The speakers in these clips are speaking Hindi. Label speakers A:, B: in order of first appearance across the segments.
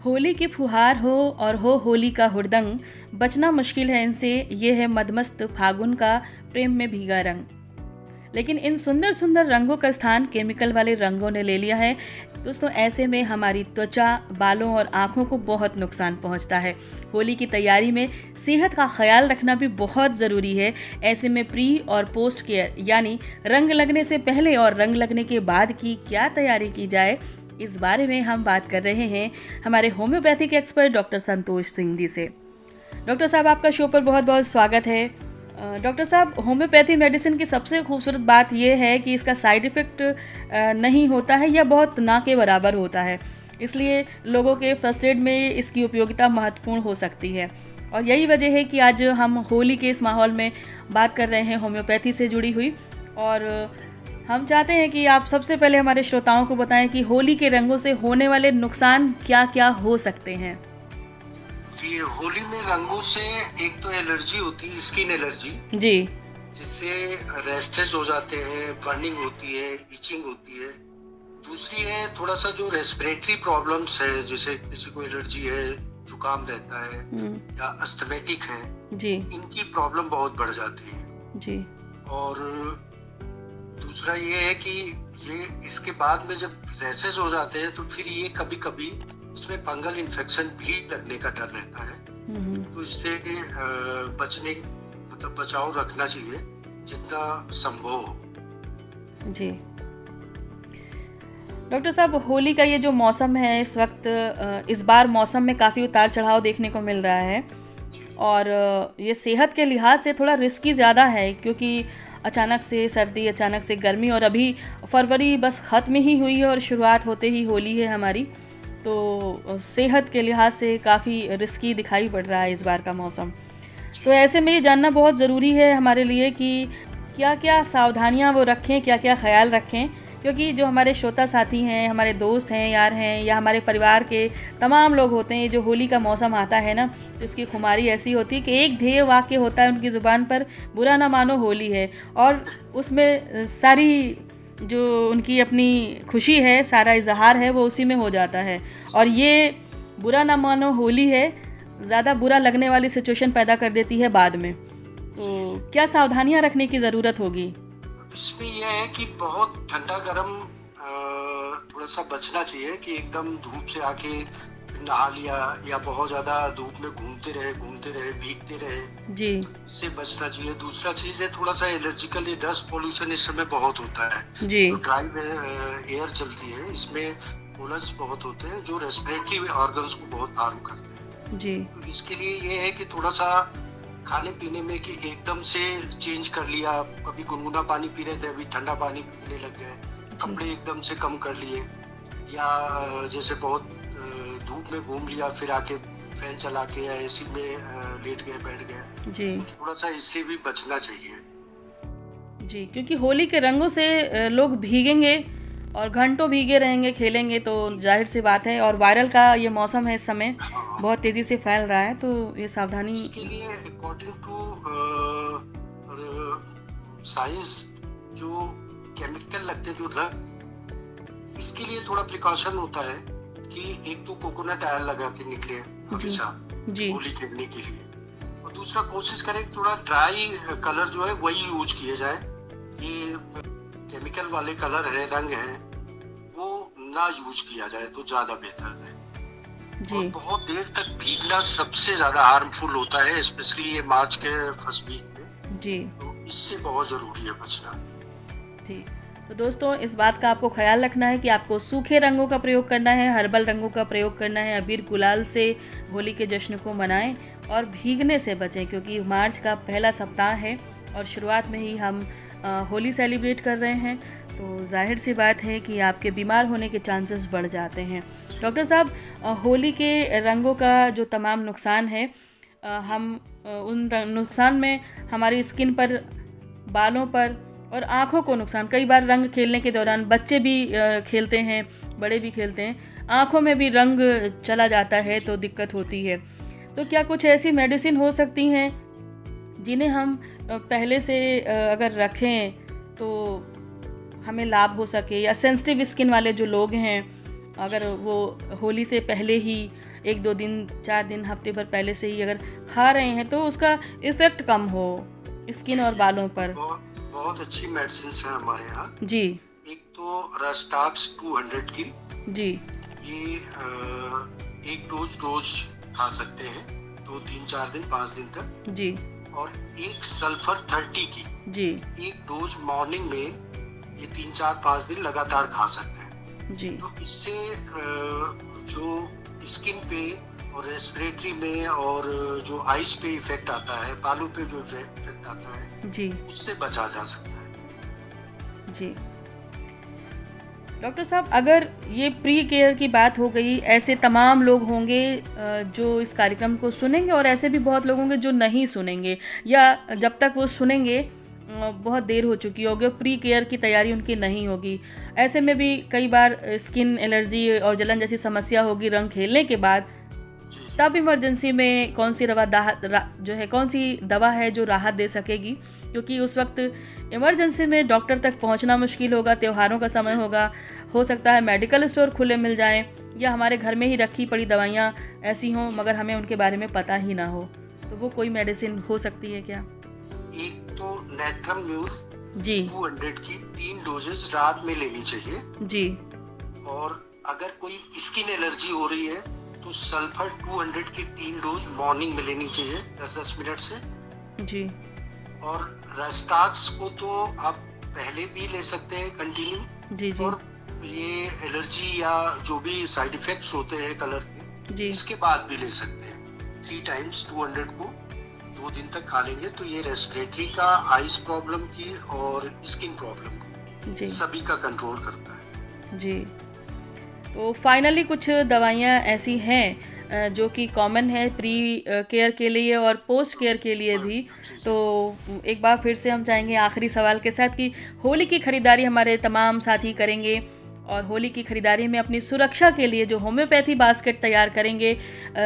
A: होली की फुहार हो और हो होली का हुड़दंग, बचना मुश्किल है इनसे, ये है मदमस्त फागुन का प्रेम में भीगा रंग। लेकिन इन सुंदर सुंदर रंगों का स्थान केमिकल वाले रंगों ने ले लिया है दोस्तों। ऐसे में हमारी त्वचा, बालों और आँखों को बहुत नुकसान पहुंचता है। होली की तैयारी में सेहत का ख्याल रखना भी बहुत ज़रूरी है। ऐसे में प्री और पोस्ट केयर यानी रंग लगने से पहले और रंग लगने के बाद की क्या तैयारी की जाए, इस बारे में हम बात कर रहे हैं हमारे homeopathic expert doctor Santosh Singh ji से। डॉक्टर साहब, आपका शो पर बहुत बहुत स्वागत है। डॉक्टर साहब, होम्योपैथी मेडिसिन की सबसे खूबसूरत बात यह है कि इसका साइड इफ़ेक्ट नहीं होता है या बहुत ना के बराबर होता है, इसलिए लोगों के फर्स्ट एड में इसकी उपयोगिता महत्वपूर्ण हो सकती है। और यही वजह है कि आज हम होली के इस माहौल में बात कर रहे हैं होम्योपैथी से जुड़ी हुई। और हम चाहते हैं कि आप सबसे पहले हमारे श्रोताओं को बताएं कि होली के रंगों से होने वाले नुकसान क्या क्या हो सकते हैं।
B: जी, होली में रंगों से एक तो एलर्जी होती है, स्किन एलर्जी
A: जी,
B: जिससे रैशेस हो जाते हैं, बर्निंग होती है, इचिंग होती है। दूसरी है थोड़ा सा जो रेस्पिरेटरी प्रॉब्लम्स है, जैसे किसी को एलर्जी है, जुकाम रहता है या अस्थमेटिक है,
A: जी,
B: इनकी प्रॉब्लम बहुत बढ़ जाती है।
A: जी,
B: और दूसरा ये है कि ये इसके बाद में जब रैशेस हो जाते हैं तो फिर ये कभी कभी इसमें फंगल इन्फेक्शन भी लगने का डर रहता है। तो इससे बचने मतलब बचाव रखना चाहिए जितना संभव हो।
A: जी। डॉक्टर साहब, होली का ये जो मौसम है इस वक्त, इस बार मौसम में काफ़ी उतार चढ़ाव देखने को मिल रहा है और ये सेहत के लिहाज से थोड़ा रिस्की ज़्यादा है, क्योंकि अचानक से सर्दी, अचानक से गर्मी, और अभी फरवरी बस ख़त्म ही हुई है और शुरुआत होते ही होली है हमारी। तो सेहत के लिहाज से काफ़ी रिस्की दिखाई पड़ रहा है इस बार का मौसम। तो ऐसे में ये जानना बहुत ज़रूरी है हमारे लिए कि क्या क्या सावधानियां वो रखें, क्या क्या ख्याल रखें, क्योंकि जो हमारे श्रोता साथी हैं, हमारे दोस्त हैं, यार हैं, या हमारे परिवार के तमाम लोग होते हैं, जो होली का मौसम आता है ना, तो इसकी खुमारी ऐसी होती है कि एक ध्येय वाक्य होता है उनकी ज़ुबान पर, बुरा ना मानो होली है, और उसमें सारी जो उनकी अपनी खुशी है, सारा इजहार है, वो उसी में हो जाता है। और ये बुरा ना मानो होली है ज़्यादा बुरा लगने वाली सिचुएशन पैदा कर देती है बाद में। तो क्या सावधानियां रखने की ज़रूरत होगी?
B: इसमें यह है कि बहुत ठंडा गर्म थोड़ा सा बचना चाहिए कि एकदम धूप से आके नहा लिया या बहुत ज्यादा धूप में घूमते रहे भीगते रहे
A: जी,
B: इससे बचना चाहिए। दूसरा चीज है थोड़ा सा एलर्जिकल डस्ट पोल्यूशन इस समय बहुत होता है।
A: जी,
B: तो ड्राई एयर चलती है, इसमें पोलन्स बहुत होते हैं जो रेस्पिरेटरी ऑर्गन्स को बहुत हार्म करते हैं।
A: जी,
B: तो इसके लिए ये है कि थोड़ा सा खाने पीने में कि एकदम से चेंज कर लिया, कभी गुनगुना पानी पी रहे थे अभी ठंडा पानी पीने लग गए, कपड़े एकदम से कम कर लिए, या जैसे बहुत धूप में घूम लिया फिर आके फैन चला के या एसी में लेट गए बैठ गए,
A: जी,
B: थोड़ा सा इससे भी बचना चाहिए।
A: जी, क्योंकि होली के रंगों से लोग भीगेंगे और घंटों भीगे रहेंगे, खेलेंगे, तो जाहिर सी बात है। और वायरल का ये मौसम है, इस समय बहुत तेज़ी से फैल रहा है, तो ये सावधानी
B: इसके लिए अकॉर्डिंग टू साइंस जो केमिकल लगते जो रंग, इसके लिए थोड़ा प्रिकॉशन होता है कि एक तो कोकोनट ऑयल लगा के निकले हमेशा
A: जी,
B: होली खेलने के लिए, और दूसरा कोशिश करें थोड़ा ड्राई कलर जो है वही यूज किए जाए। ये केमिकल वाले कलर है, रंग है, वो ना यूज किया जाए तो ज्यादा बेहतर है।
A: जी,
B: और बहुत देर तक भीगना सबसे ज्यादा हार्मफुल होता है, स्पेशली ये मार्च के फर्स्ट वीक में।
A: जी,
B: तो इससे बहुत जरूरी है बचना।
A: जी। तो दोस्तों, इस बात का आपको ख्याल रखना है कि आपको सूखे रंगों का प्रयोग करना है, हर्बल रंगों का प्रयोग करना है, अबीर गुलाल से होली के जश्न को मनाएं और भीगने से बचें, क्योंकि मार्च का पहला सप्ताह है और शुरुआत में ही हम होली सेलिब्रेट कर रहे हैं, तो जाहिर सी बात है कि आपके बीमार होने के चांसेस बढ़ जाते हैं। डॉक्टर साहब, होली के रंगों का जो तमाम नुकसान है, हम उन नुकसान में हमारी स्किन पर, बालों पर और आँखों को नुकसान, कई बार रंग खेलने के दौरान बच्चे भी खेलते हैं, बड़े भी खेलते हैं, आँखों में भी रंग चला जाता है तो दिक्कत होती है। तो क्या कुछ ऐसी मेडिसिन हो सकती हैं जिन्हें हम पहले से अगर रखें तो हमें लाभ हो सके, या सेंसिटिव स्किन वाले जो लोग हैं अगर वो होली से पहले ही 1-2 दिन 4 दिन हफ्ते भर पहले से ही अगर खा रहे हैं तो उसका इफ़ेक्ट कम हो स्किन और बालों पर।
B: बहुत अच्छी मेडिसिन है हमारे यहाँ
A: जी।
B: एक तो रस्टाक्स 200 की
A: जी,
B: ये एक डोज रोज खा सकते हैं 2, 3, 4 दिन 5 दिन तक
A: जी।
B: और एक सल्फर 30 की
A: जी,
B: एक डोज मॉर्निंग में ये 3, 4, 5 दिन लगातार खा सकते हैं
A: जी।
B: तो इससे जो स्किन पे और रेस्पिरेटरी में और जो आइज पे इफेक्ट आता है, बालों पे जो इफेक्ट आता है
A: जी,
B: उससे बचा जा सकता है।
A: जी। डॉक्टर साहब, अगर ये प्री केयर की बात हो गई, ऐसे तमाम लोग होंगे जो इस कार्यक्रम को सुनेंगे और ऐसे भी बहुत लोग होंगे जो नहीं सुनेंगे, या जब तक वो सुनेंगे बहुत देर हो चुकी होगी, प्री केयर की तैयारी उनकी नहीं होगी। ऐसे में भी कई बार स्किन एलर्जी और जलन जैसी समस्या होगी रंग खेलने के बाद, तब इमरजेंसी में कौन सी कौन सी दवा है जो राहत दे सकेगी? क्योंकि उस वक्त इमरजेंसी में डॉक्टर तक पहुंचना मुश्किल होगा, त्योहारों का समय होगा, हो सकता है मेडिकल स्टोर खुले मिल जाएं या हमारे घर में ही रखी पड़ी दवाइयाँ ऐसी हों मगर हमें उनके बारे में पता ही ना हो, तो वो कोई मेडिसिन हो सकती है क्या?
B: एक तो नेट्रम म्यूर
A: जी
B: 200 की 3 डोजेज रात में लेनी चाहिए
A: जी।
B: और अगर कोई स्किन एलर्जी हो रही है तो सल्फर 200 की 3 डोज मॉर्निंग में लेनी चाहिए 10-10 मिनट से
A: जी।
B: और रस्टाक्स को तो आप पहले भी ले सकते हैं कंटिन्यू
A: जी जी।
B: और ये एलर्जी या जो भी साइड इफेक्ट्स होते हैं कलर के
A: जी।
B: इसके बाद भी ले सकते हैं 3 टाइम्स 200 को 2 दिन तक खा लेंगे तो ये रेस्पिरेटरी का, आइज प्रॉब्लम की और स्किन प्रॉब्लम को
A: जी
B: सभी का कंट्रोल करता है।
A: जी। तो फाइनली कुछ दवाइयाँ ऐसी हैं जो कि कॉमन है प्री केयर के लिए और पोस्ट केयर के लिए भी। तो एक बार फिर से हम चाहेंगे आखिरी सवाल के साथ कि होली की ख़रीदारी हमारे तमाम साथी करेंगे और होली की ख़रीदारी में अपनी सुरक्षा के लिए जो होम्योपैथी बास्केट तैयार करेंगे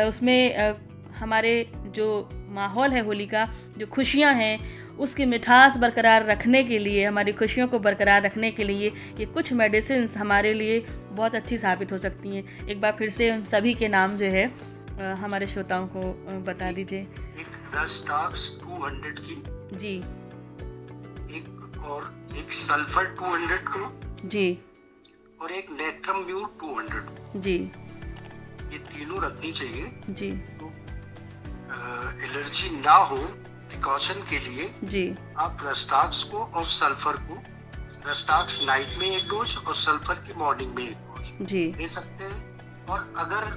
A: उसमें हमारे जो माहौल है होली का, जो खुशियाँ हैं उसकी मिठास बरकरार रखने के लिए, हमारी खुशियों को बरकरार रखने के लिए ये कुछ मेडिसिन्स हमारे लिए बहुत अच्छी साबित हो सकती हैं। एक बार फिर से उन सभी के नाम जो है हमारे श्रोताओं को बता दीजिए।
B: एक रस्टाक्स 200 की
A: जी,
B: एक सल्फर 200 को जी और एक नेट्रम म्यूर 200
A: जी।
B: ये तीनों रखनी चाहिए
A: जी।
B: तो एलर्जी ना हो प्रिकॉशन के लिए जी आप रस्टाक्स को और सल्फर को, रस्टाक्स नाइट में 1 डोज और सल्फर की मॉर्निंग में 1 डोज जी ले सकते हैं। और अगर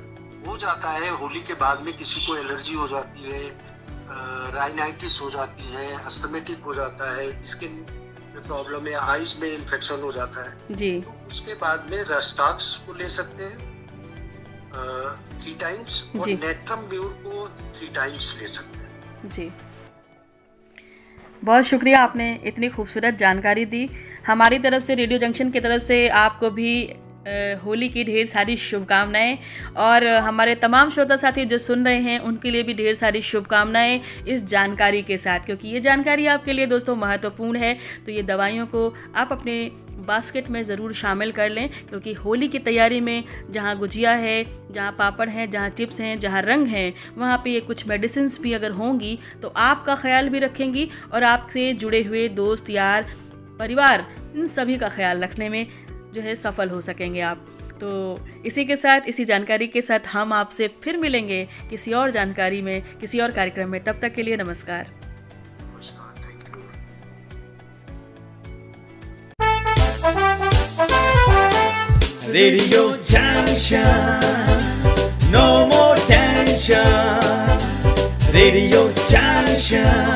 B: हो जाता है होली के बाद में किसी को एलर्जी हो जाती है, राइनाइटिस हो जाती है, अस्थमेटिक हो जाता है, स्किन में प्रॉब्लम है, आइज में इन्फेक्शन हो जाता है जी, तो उसके बाद में रस्टाक्स को ले सकते हैं 3 टाइम्स और नेट्रम म्यूर को 3 टाइम्स ले सकते हैं जी।
A: बहुत शुक्रिया, आपने इतनी खूबसूरत जानकारी दी। हमारी तरफ से, रेडियो जंक्शन की तरफ से आपको भी होली की ढेर सारी शुभकामनाएं और हमारे तमाम श्रोता साथी जो सुन रहे हैं उनके लिए भी ढेर सारी शुभकामनाएं इस जानकारी के साथ, क्योंकि ये जानकारी आपके लिए दोस्तों महत्वपूर्ण है। तो ये दवाइयों को आप अपने बास्केट में ज़रूर शामिल कर लें, क्योंकि होली की तैयारी में जहाँ गुजिया है, जहाँ पापड़ हैं, जहाँ चिप्स हैं, जहाँ रंग हैं, वहाँ पे ये कुछ मेडिसिन्स भी अगर होंगी तो आपका ख्याल भी रखेंगी और आपसे जुड़े हुए दोस्त, यार, परिवार, इन सभी का ख्याल रखने में जो है सफल हो सकेंगे आप। तो इसी के साथ, इसी जानकारी के साथ हम आपसे फिर मिलेंगे किसी और जानकारी में, किसी और कार्यक्रम में। तब तक के लिए नमस्कार।
C: Radio Junction, no more tension. Radio Junction.